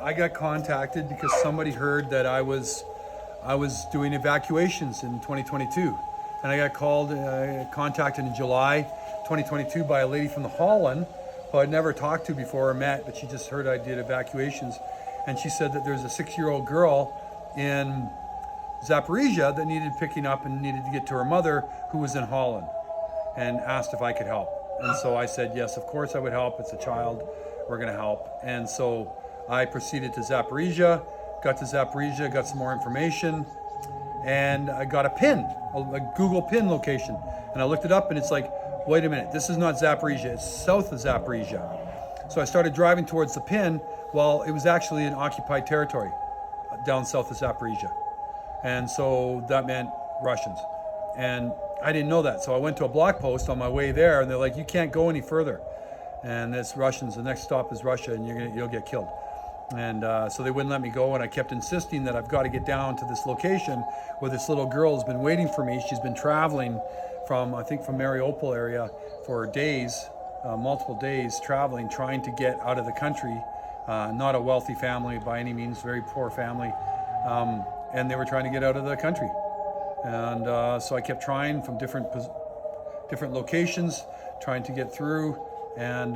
I got contacted because somebody heard that I was doing evacuations in 2022, and I got contacted in July 2022 by a lady from the Holland who I'd never talked to before or met, but she just heard I did evacuations, and she said that there's a 6-year-old girl in Zaporizhia that needed picking up and needed to get to her mother who was in Holland, and asked if I could help. And so I said, yes, of course I would help. It's a child. We're going to help. And so I proceeded to Zaporizhia, got some more information, and I got a Google pin location. And I looked it up, and it's like, wait a minute, this is not Zaporizhia. It's south of Zaporizhia. So I started driving towards the pin. Well, it was actually in occupied territory down south of Zaporizhia. And so that meant Russians. And I didn't know that. So I went to a blog post on my way there, and they're like, you can't go any further. And it's Russians. The next stop is Russia, and you'll get killed. And so they wouldn't let me go, and I kept insisting that I've got to get down to this location where this little girl has been waiting for me. She's been traveling from Mariupol area for days, multiple days traveling, trying to get out of the country. Not a wealthy family by any means, very poor family. And they were trying to get out of the country. And so I kept trying from different locations, trying to get through. And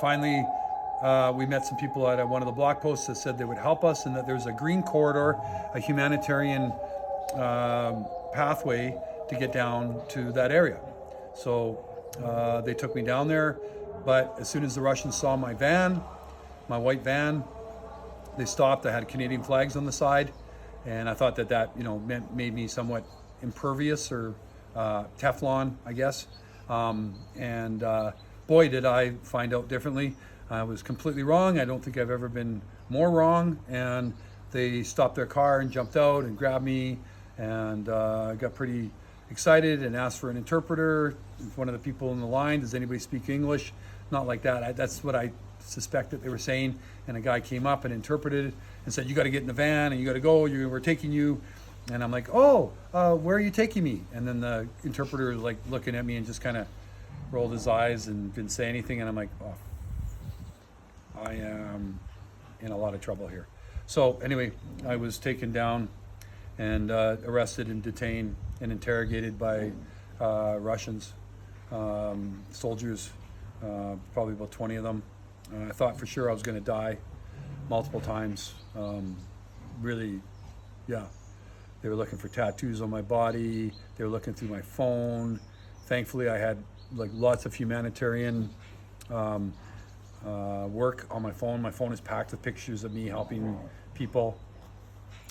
finally, we met some people at one of the blog posts that said they would help us, and that there's a green corridor, a humanitarian pathway to get down to that area. So they took me down there, but as soon as the Russians saw my van, my white van, they stopped. I had Canadian flags on the side, and I thought that made me somewhat impervious or Teflon, I guess. And boy, did I find out differently. I was completely wrong. I don't think I've ever been more wrong. And they stopped their car and jumped out and grabbed me, and got pretty excited and asked for an interpreter. One of the people in the line, does anybody speak English? Not like that. That's what I suspect that they were saying. And a guy came up and interpreted and said, you got to get in the van and you got to go. We're taking you. And I'm like, where are you taking me? And then the interpreter was like looking at me and just kind of rolled his eyes and didn't say anything. And I'm like, I am in a lot of trouble here. So anyway, I was taken down and arrested and detained and interrogated by Russians, soldiers, probably about 20 of them. I thought for sure I was going to die multiple times. Really, yeah. They were looking for tattoos on my body. They were looking through my phone. Thankfully, I had like lots of humanitarian work on my phone. My phone is packed with pictures of me helping people,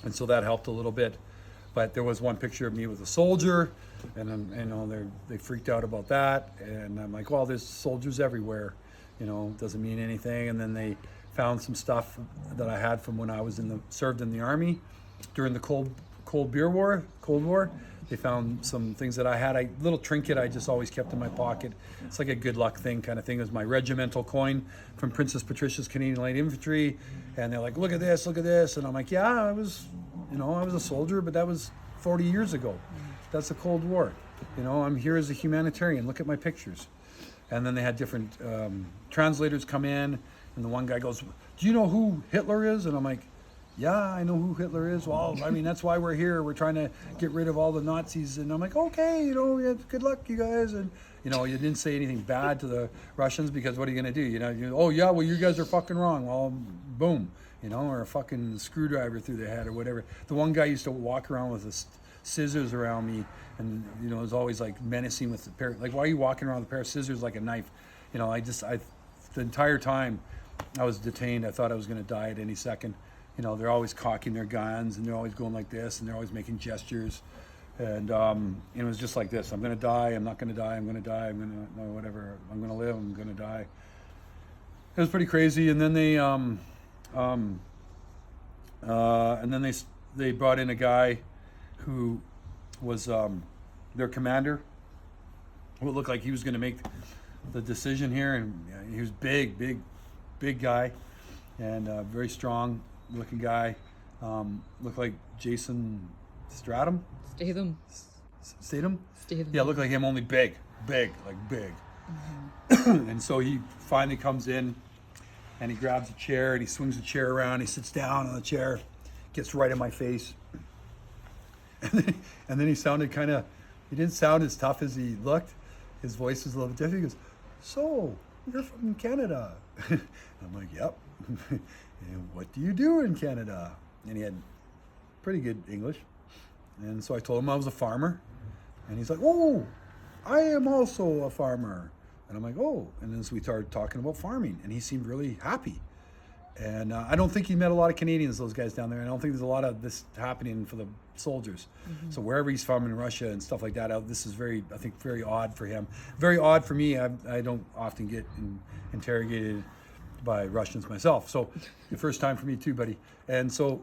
and so that helped a little bit. But there was one picture of me with a soldier, and they freaked out about that. And I'm like, well, there's soldiers everywhere. Doesn't mean anything. And then they found some stuff that I had from when I was served in the army during the Cold War. They found some things that I had, a little trinket I just always kept in my pocket. It's like a good luck thing kind of thing. It was my regimental coin from Princess Patricia's Canadian Light Infantry. And they're like, look at this. And I'm like, yeah, I was a soldier, but that was 40 years ago. That's the Cold War. I'm here as a humanitarian. Look at my pictures. And then they had different translators come in, and the one guy goes, do you know who Hitler is? And I'm like, yeah, I know who Hitler is. Well, I mean, that's why we're here. We're trying to get rid of all the Nazis. And I'm like, okay, good luck, you guys. And, you didn't say anything bad to the Russians, because what are you going to do? Oh, yeah, well, you guys are fucking wrong. Well, boom, or a fucking screwdriver through the head or whatever. The one guy used to walk around with scissors around me, and, was always like menacing with the pair. Like, why are you walking around with a pair of scissors like a knife? The entire time I was detained, I thought I was going to die at any second. They're always cocking their guns, and they're always going like this, and they're always making gestures. And it was just like this. I'm going to die. I'm not going to die. I'm going to die. I'm going to, no, whatever. I'm going to live. I'm going to die. It was pretty crazy. And then they brought in a guy who was their commander, who looked like he was going to make the decision here. And he was big guy, and very strong looking guy. Looked like Jason Statham. Yeah, looked like him, only big. Mm-hmm. And so he finally comes in, and he grabs a chair and he swings the chair around. He sits down on the chair, gets right in my face. And then he sounded he didn't sound as tough as he looked. His voice was a little bit different. He goes, "So, you're from Canada?" I'm like, "Yep." "And what do you do in Canada?" And he had pretty good English. And so I told him I was a farmer. And he's like, "Oh, I am also a farmer." And I'm like, "Oh." And then so we started talking about farming, and he seemed really happy. And I don't think he met a lot of Canadians, those guys down there. And I don't think there's a lot of this happening for the soldiers. So wherever he's from in Russia and stuff like that, this is very odd for him. Very odd for me. I don't often get interrogated by Russians myself. So the first time for me too, buddy. And so,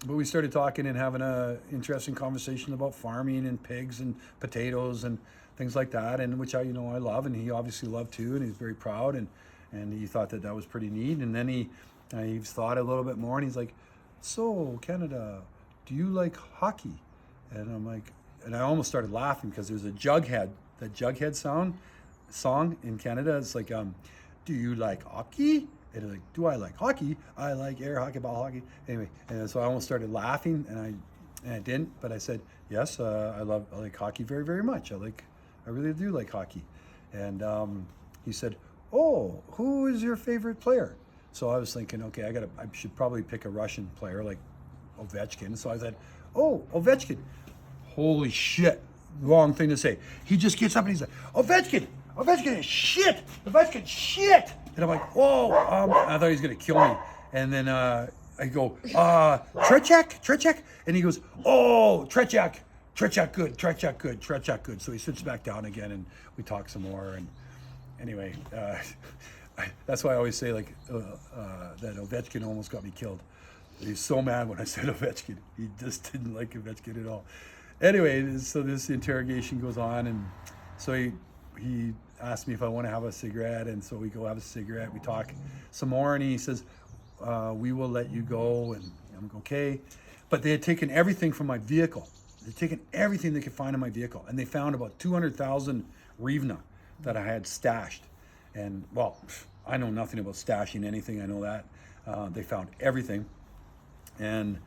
but we started talking and having a interesting conversation about farming and pigs and potatoes and things like that, and which I love, and he obviously loved too, and he's very proud, and he thought that was pretty neat. And then he's thought a little bit more, and he's like, "So, Canada, do you like hockey?" And I'm like, and I almost started laughing because there's a Jughead, that Jughead song in Canada. It's like, "Do you like hockey?" And it's like, "Do I like hockey? I like air hockey, ball hockey." Anyway, and so I almost started laughing, and I didn't, but I said, "Yes, I like hockey very, very much. I really do like hockey." And he said, "Oh, who is your favorite player?" So I was thinking, okay, I should probably pick a Russian player like Ovechkin. So I said, "Oh, Ovechkin." Holy shit, wrong thing to say. He just gets up and he's like, Ovechkin is shit. Ovechkin shit. And I'm like, "Whoa." I thought he was going to kill me. And then I go, Trechak. And he goes, "Oh, Trechak good. So he sits back down again, and we talk some more. And anyway, that's why I always say that Ovechkin almost got me killed. He's so mad when I said Ovechkin. He just didn't like Ovechkin at all. Anyway, so this interrogation goes on, and so he asked me if I want to have a cigarette, and so we go have a cigarette. We talk some more, and he says, "We will let you go." And I'm like, "Okay." But they had taken everything from my vehicle. They'd taken everything they could find in my vehicle, and they found about 200,000 hryvnia that I had stashed. And well, I know nothing about stashing anything. I know that they found everything, and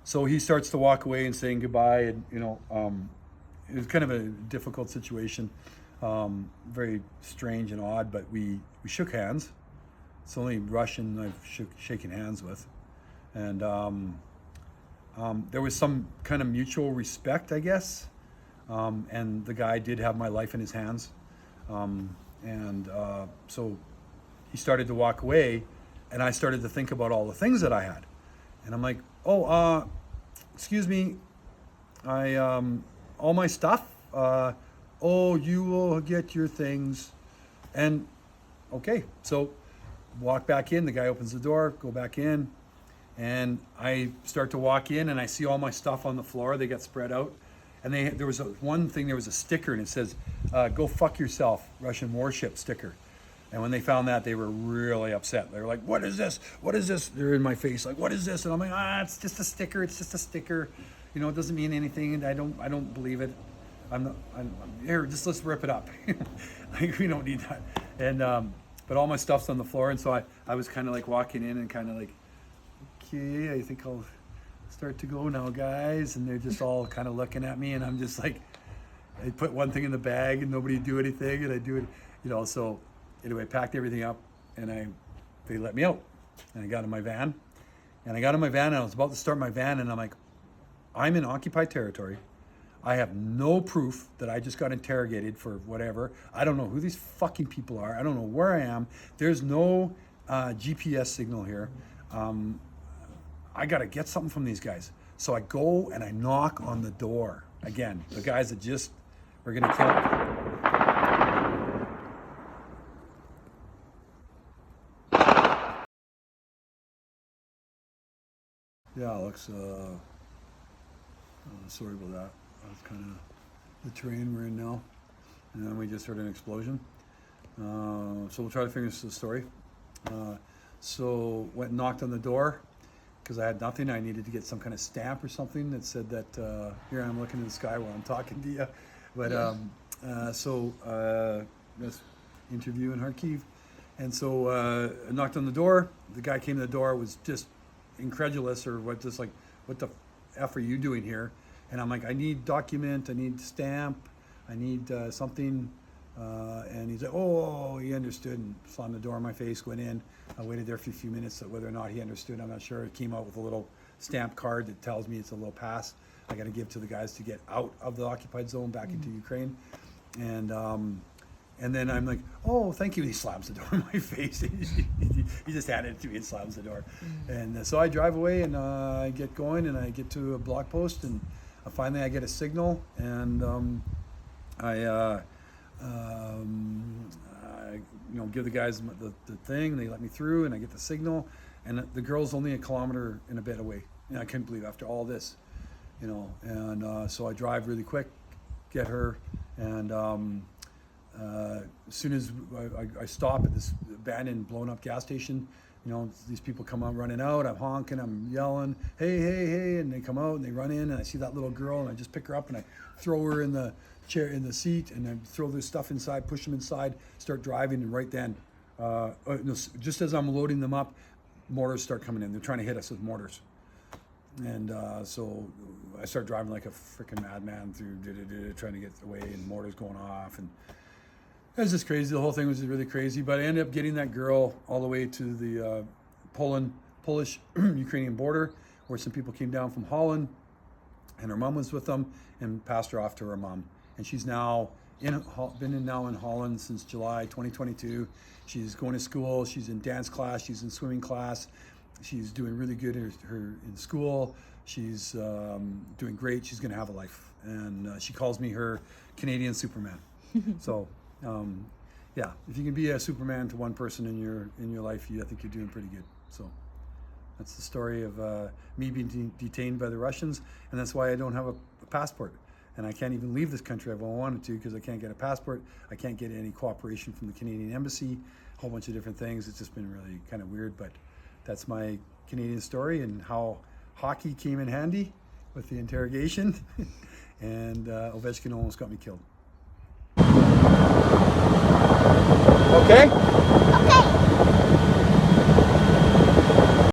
so he starts to walk away and saying goodbye. And it was kind of a difficult situation, very strange and odd. But we shook hands. It's the only Russian I've shaken hands with, and there was some kind of mutual respect, I guess. And the guy did have my life in his hands. So he started to walk away, and I started to think about all the things that I had. And I'm like, "Oh, excuse me, all my stuff, oh, you will get your things." And okay, so walk back in, the guy opens the door, go back in, and I start to walk in, and I see all my stuff on the floor. They got spread out, and there was a sticker, and it says, "Go fuck yourself," Russian warship sticker. And when they found that, they were really upset. They were like, "What is this? What is this?" They're in my face like, "What is this?" And I'm like, "It's just a sticker. It's just a sticker. It doesn't mean anything. And I don't believe it. Here, let's rip it up." Like, we don't need that. And but all my stuff's on the floor, and so I was kind of like walking in and kind of like, "Okay, I think I'll start to go now, guys." And they're just all kind of looking at me, and I'm just like, I put one thing in the bag and nobody do anything, and I do it, so anyway, I packed everything up, and they let me out, and I got in my van, and I was about to start my van, and I'm like, I'm in occupied territory. I have no proof that I just got interrogated for whatever. I don't know who these fucking people are. I don't know where I am. There's no GPS signal here. I got to get something from these guys. So I go and I knock on the door. Again, the guys that just were going to kill me. Yeah, Alex, sorry about that. That's kind of the terrain we're in now. And then we just heard an explosion. So we'll try to finish the story. So went and knocked on the door because I had nothing. I needed to get some kind of stamp or something that said that, here I'm looking at the sky while I'm talking to you. But this interview in Kharkiv. And so I knocked on the door. The guy came to the door, was just incredulous, or what, just like, what the F are you doing here? And I'm like, I need document, I need stamp, I need something. And he's like, oh, he understood, and slammed the door in my face, went in. I waited there for a few minutes. Whether or not he understood, I'm not sure. It came out with a little stamp card that tells me it's a little pass I got to give to the guys to get out of the occupied zone back into Ukraine. And then I'm like, oh, thank you. He slams the door in my face. He just handed it to me and slams the door. And so I drive away, and I get going, and I get to a block post, and finally I get a signal, and I give the guys the thing. They let me through, and I get the signal, and the girl's only a kilometer and a bit away. And I couldn't believe after all this, and so I drive really quick, get her, and as soon as I stop at this abandoned, blown up gas station, these people come out running out. I'm honking, I'm yelling, hey, hey, hey, and they come out and they run in, and I see that little girl, and I just pick her up and I throw her in the chair, in the seat, and I throw this stuff inside, push them inside, start driving, and right then, just as I'm loading them up, mortars start coming in. They're trying to hit us with mortars. And so I start driving like a freaking madman through, trying to get away, and mortars going off, and it was just crazy. The whole thing was really crazy, but I ended up getting that girl all the way to the Polish Ukrainian border, where some people came down from Holland, and her mom was with them, and passed her off to her mom. And she's now been in Holland since July 2022. She's going to school. She's in dance class. She's in swimming class. She's doing really good in school. She's doing great. She's going to have a life, and she calls me her Canadian Superman. So. Yeah, if you can be a Superman to one person in your life, I think you're doing pretty good. So that's the story of me being detained by the Russians, and that's why I don't have a passport, and I can't even leave this country if I wanted to, because I can't get a passport. I can't get any cooperation from the Canadian Embassy, a whole bunch of different things. It's just been really kind of weird, but that's my Canadian story, and how hockey came in handy with the interrogation, and Ovechkin almost got me killed. Okay? Okay.